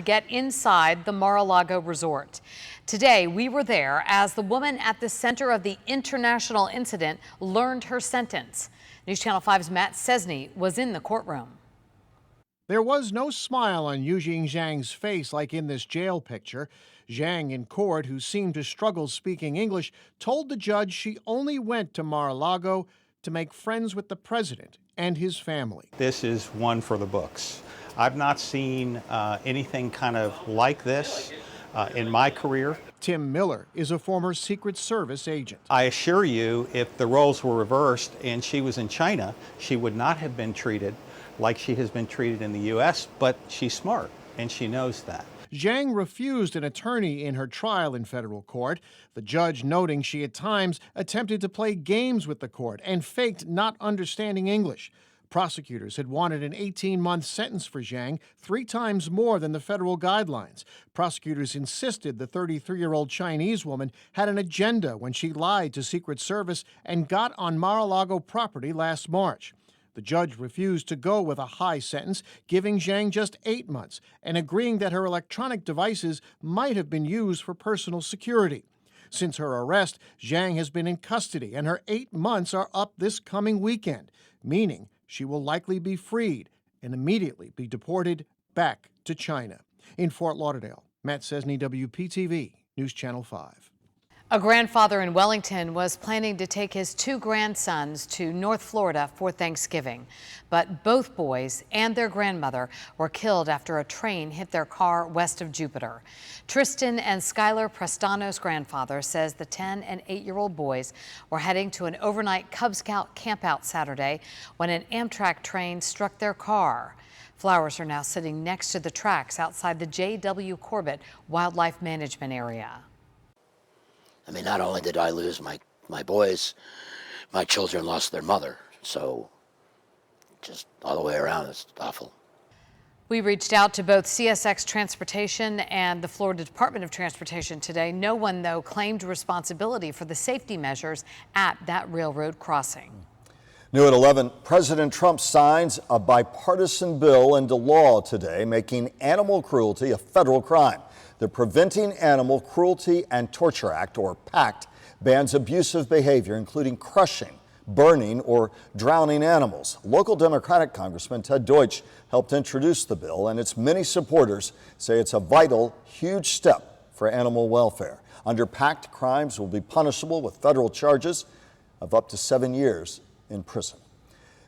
Get inside the Mar-a-Lago resort. Today, we were there as the woman at the center of the international incident learned her sentence. News Channel 5's Matt Cesny was in the courtroom. There was no smile on Yujing Zhang's face like in this jail picture. Zhang, in court, who seemed to struggle speaking English, told the judge she only went to Mar-a-Lago to make friends with the president and his family. This is one for the books. I've not seen anything kind of like this in my career. Tim Miller is a former Secret Service agent. I assure you, if the roles were reversed and she was in China, she would not have been treated like she has been treated in the U.S., but she's smart and she knows that. Zhang refused an attorney in her trial in federal court, the judge noting she at times attempted to play games with the court and faked not understanding English. Prosecutors had wanted an 18-month sentence for Zhang, 3 times more than the federal guidelines. Prosecutors insisted the 33-year-old Chinese woman had an agenda when she lied to Secret Service and got on Mar-a-Lago property last March. The judge refused to go with a high sentence, giving Zhang just 8 months and agreeing that her electronic devices might have been used for personal security. Since her arrest, Zhang has been in custody, and her 8 months are up this coming weekend, meaning she will likely be freed and immediately be deported back to China. In Fort Lauderdale, Matt Cesny, WPTV, News Channel 5. A grandfather in Wellington was planning to take his 2 grandsons to North Florida for Thanksgiving, but both boys and their grandmother were killed after a train hit their car west of Jupiter. Tristan and Skylar Prestano's grandfather says the 10- and 8-year-old boys were heading to an overnight Cub Scout campout Saturday when an Amtrak train struck their car. Flowers are now sitting next to the tracks outside the J.W. Corbett Wildlife Management Area. I mean, not only did I lose my boys, my children lost their mother. So just all the way around, it's awful. We reached out to both CSX Transportation and the Florida Department of Transportation today. No one, though, claimed responsibility for the safety measures at that railroad crossing. New at 11, President Trump signs a bipartisan bill into law today, making animal cruelty a federal crime. The Preventing Animal Cruelty and Torture Act, or PACT, bans abusive behavior, including crushing, burning, or drowning animals. Local Democratic Congressman Ted Deutsch helped introduce the bill, and its many supporters say it's a vital, huge step for animal welfare. Under PACT, crimes will be punishable with federal charges of up to 7 years in prison.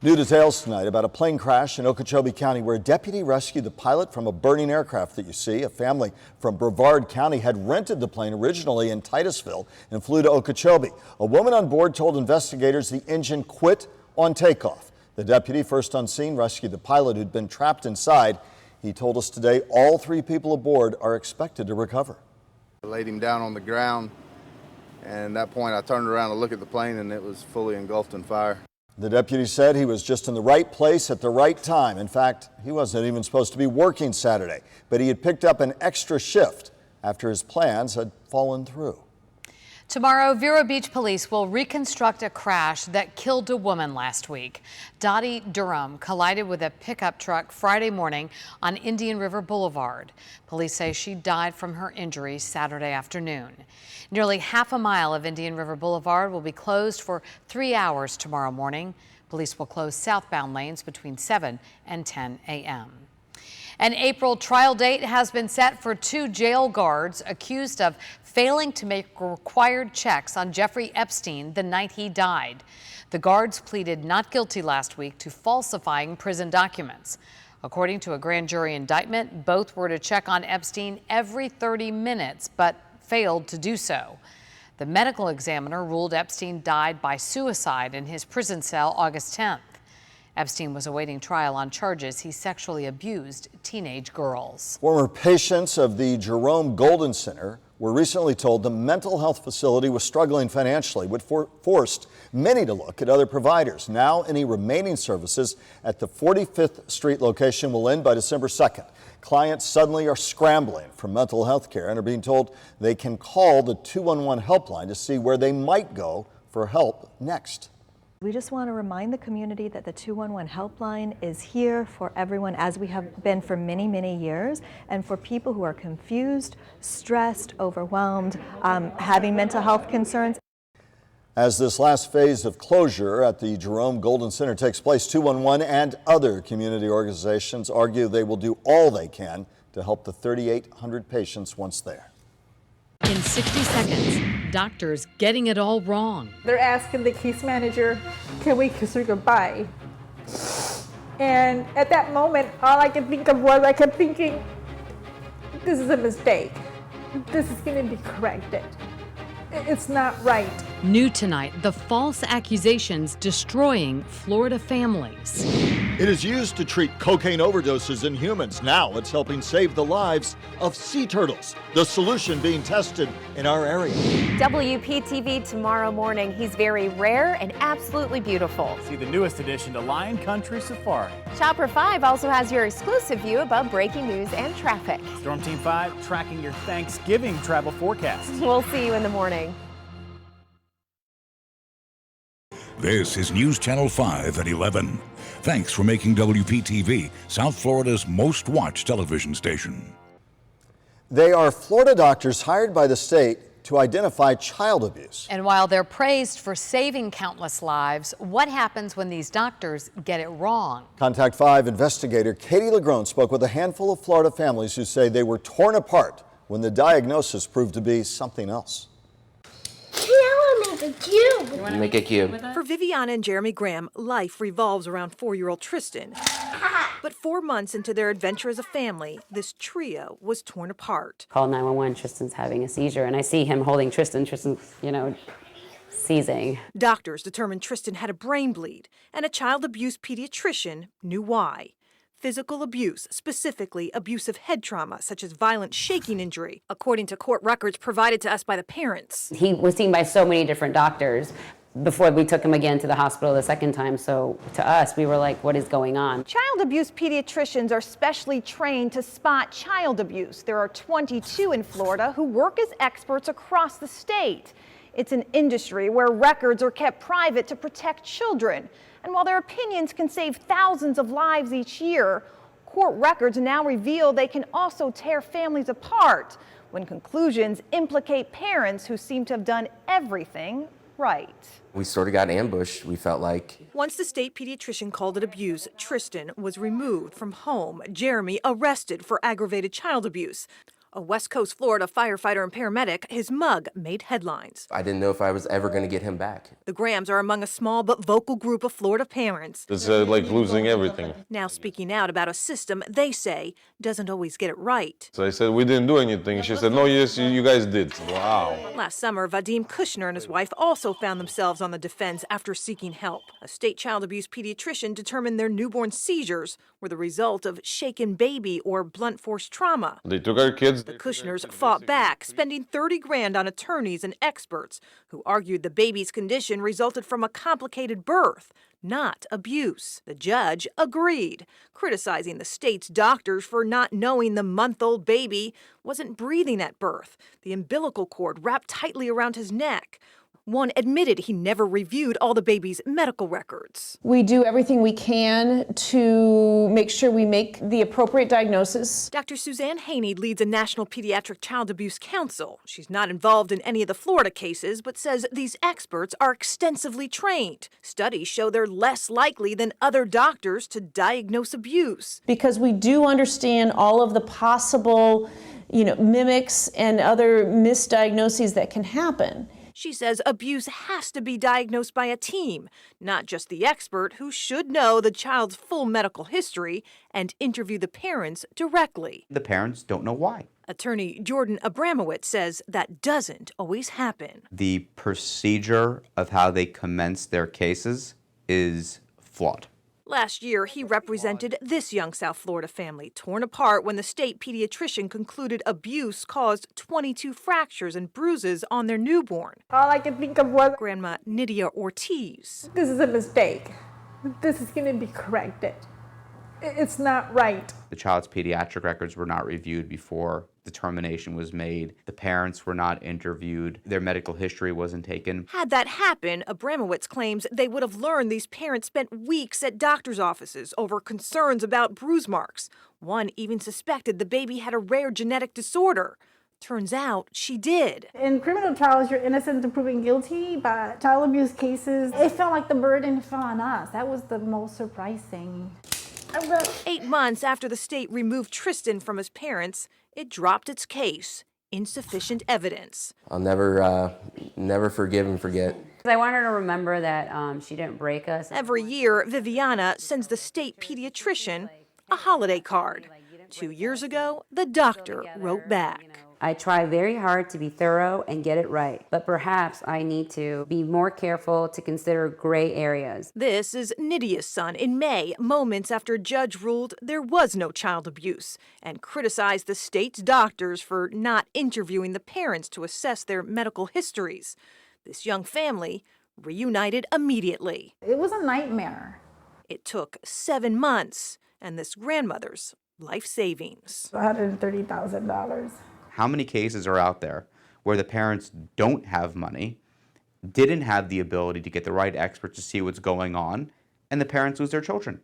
New details tonight about a plane crash in Okeechobee County where a deputy rescued the pilot from a burning aircraft that you see. A family from Brevard County had rented the plane originally in Titusville and flew to Okeechobee. A woman on board told investigators the engine quit on takeoff. The deputy, first on scene, rescued the pilot who'd been trapped inside. He told us today all 3 people aboard are expected to recover. I laid him down on the ground, and at that point I turned around to look at the plane and it was fully engulfed in fire. The deputy said he was just in the right place at the right time. In fact, he wasn't even supposed to be working Saturday, but he had picked up an extra shift after his plans had fallen through. Tomorrow, Vero Beach police will reconstruct a crash that killed a woman last week. Dottie Durham collided with a pickup truck Friday morning on Indian River Boulevard. Police say she died from her injuries Saturday afternoon. Nearly half a mile of Indian River Boulevard will be closed for 3 hours tomorrow morning. Police will close southbound lanes between 7 and 10 a.m. An April trial date has been set for 2 jail guards accused of failing to make required checks on Jeffrey Epstein the night he died. The guards pleaded not guilty last week to falsifying prison documents. According to a grand jury indictment, both were to check on Epstein every 30 minutes, but failed to do so. The medical examiner ruled Epstein died by suicide in his prison cell August 10th. Epstein was awaiting trial on charges he sexually abused teenage girls. Former patients of the Jerome Golden Center were recently told the mental health facility was struggling financially, which forced many to look at other providers. Now, any remaining services at the 45th Street location will end by December 2nd. Clients suddenly are scrambling for mental health care and are being told they can call the 211 helpline to see where they might go for help next. We just want to remind the community that the 211 helpline is here for everyone, as we have been for many, many years, and for people who are confused, stressed, overwhelmed, having mental health concerns. As this last phase of closure at the Jerome Golden Center takes place, 211 and other community organizations argue they will do all they can to help the 3,800 patients once there. In 60 seconds, doctors getting it all wrong. They're asking the case manager, can we kiss her goodbye? And at that moment, all I could think of was, I kept thinking, this is a mistake. This is going to be corrected. It's not right. New tonight, the false accusations destroying Florida families. It is used to treat cocaine overdoses in humans. Now it's helping save the lives of sea turtles. The solution being tested in our area. WPTV tomorrow morning. He's very rare and absolutely beautiful. See the newest addition to Lion Country Safari. Chopper 5 also has your exclusive view above breaking news and traffic. Storm Team 5 tracking your Thanksgiving travel forecast. We'll see you in the morning. This is News Channel 5 at 11. Thanks for making WPTV South Florida's most watched television station. They are Florida doctors hired by the state to identify child abuse. And while they're praised for saving countless lives, what happens when these doctors get it wrong? Contact 5 investigator Katie LaGrone spoke with a handful of Florida families who say they were torn apart when the diagnosis proved to be something else. Make a cube. Make a cube. For Viviana and Jeremy Graham, life revolves around 4-year-old Tristan. But 4 months into their adventure as a family, this trio was torn apart. Call 911, Tristan's having a seizure, and I see him holding Tristan's, seizing. Doctors determined Tristan had a brain bleed, and a child abuse pediatrician knew why. Physical abuse, specifically abusive head trauma, such as violent shaking injury, according to court records provided to us by the parents. He was seen by so many different doctors before we took him again to the hospital the second time. So to us, we were like, what is going on? Child abuse pediatricians are specially trained to spot child abuse. There are 22 in Florida who work as experts across the state. It's an industry where records are kept private to protect children. And while their opinions can save thousands of lives each year, court records now reveal they can also tear families apart when conclusions implicate parents who seem to have done everything right. We sort of got ambushed, we felt like. Once the state pediatrician called it abuse, Tristan was removed from home. Jeremy arrested for aggravated child abuse. A West Coast Florida firefighter and paramedic, his mug made headlines. I didn't know if I was ever going to get him back. The Grahams are among a small but vocal group of Florida parents. It's like losing everything. Now speaking out about a system they say doesn't always get it right. So I said, we didn't do anything. She said, no, yes, you guys did. Wow. Last summer, Vadim Kushner and his wife also found themselves on the defense after seeking help. A state child abuse pediatrician determined their newborn seizures were the result of shaken baby or blunt force trauma. They took our kids. The Kushners fought back, spending $30,000 on attorneys and experts who argued the baby's condition resulted from a complicated birth, not abuse. The judge agreed, criticizing the state's doctors for not knowing the month-old baby wasn't breathing at birth, the umbilical cord wrapped tightly around his neck. One admitted he never reviewed all the baby's medical records. We do everything we can to make sure we make the appropriate diagnosis. Dr. Suzanne Haney leads a National Pediatric Child Abuse Council. She's not involved in any of the Florida cases, but says these experts are extensively trained. Studies show they're less likely than other doctors to diagnose abuse. Because we do understand all of the possible, mimics and other misdiagnoses that can happen. She says abuse has to be diagnosed by a team, not just the expert who should know the child's full medical history and interview the parents directly. The parents don't know why. Attorney Jordan Abramowitz says that doesn't always happen. The procedure of how they commence their cases is flawed. Last year, he represented this young South Florida family, torn apart when the state pediatrician concluded abuse caused 22 fractures and bruises on their newborn. All I could think of was Grandma Nydia Ortiz. This is a mistake. This is going to be corrected. It's not right. The child's pediatric records were not reviewed before determination was made. The parents were not interviewed. Their medical history wasn't taken. Had that happen, Abramowitz claims they would have learned these parents spent weeks at doctor's offices over concerns about bruise marks. One even suspected the baby had a rare genetic disorder. Turns out she did. In criminal trials, you're innocent until proven guilty, but child abuse cases, it felt like the burden fell on us. That was the most surprising. 8 months after the state removed Tristan from his parents, it dropped its case. Insufficient evidence. I'll never forgive and forget. I want her to remember that she didn't break us. Every year, Viviana sends the state pediatrician a holiday card. 2 years ago, the doctor wrote back. I try very hard to be thorough and get it right, but perhaps I need to be more careful to consider gray areas. This is Nydia's son in May, moments after a judge ruled there was no child abuse and criticized the state's doctors for not interviewing the parents to assess their medical histories. This young family reunited immediately. It was a nightmare. It took 7 months and this grandmother's life savings. $130,000. How many cases are out there where the parents don't have money, didn't have the ability to get the right experts to see what's going on, and the parents lose their children?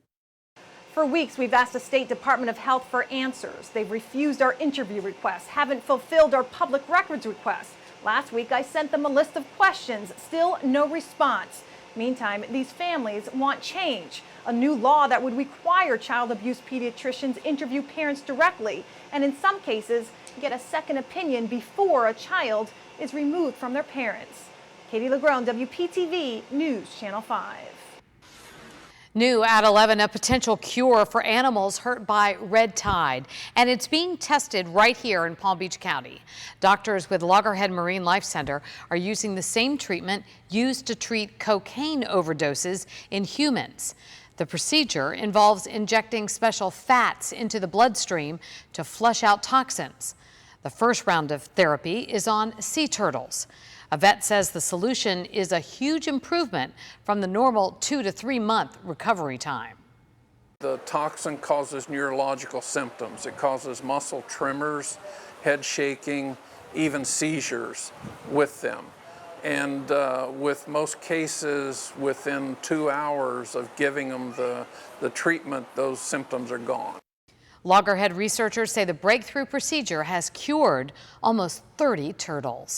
For weeks, we've asked the State Department of Health for answers. They've refused our interview requests, haven't fulfilled our public records requests. Last week, I sent them a list of questions, still no response. Meantime, these families want change, a new law that would require child abuse pediatricians interview parents directly, and in some cases, get a second opinion before a child is removed from their parents. Katie Legrone, WPTV News Channel 5. New at 11, a potential cure for animals hurt by red tide, and it's being tested right here in Palm Beach County. Doctors with Loggerhead Marine Life Center are using the same treatment used to treat cocaine overdoses in humans. The procedure involves injecting special fats into the bloodstream to flush out toxins. The first round of therapy is on sea turtles. A vet says the solution is a huge improvement from the normal 2 to 3 month recovery time. The toxin causes neurological symptoms. It causes muscle tremors, head shaking, even seizures with them. And with most cases, within 2 hours of giving them the treatment, those symptoms are gone. Loggerhead researchers say the breakthrough procedure has cured almost 30 turtles.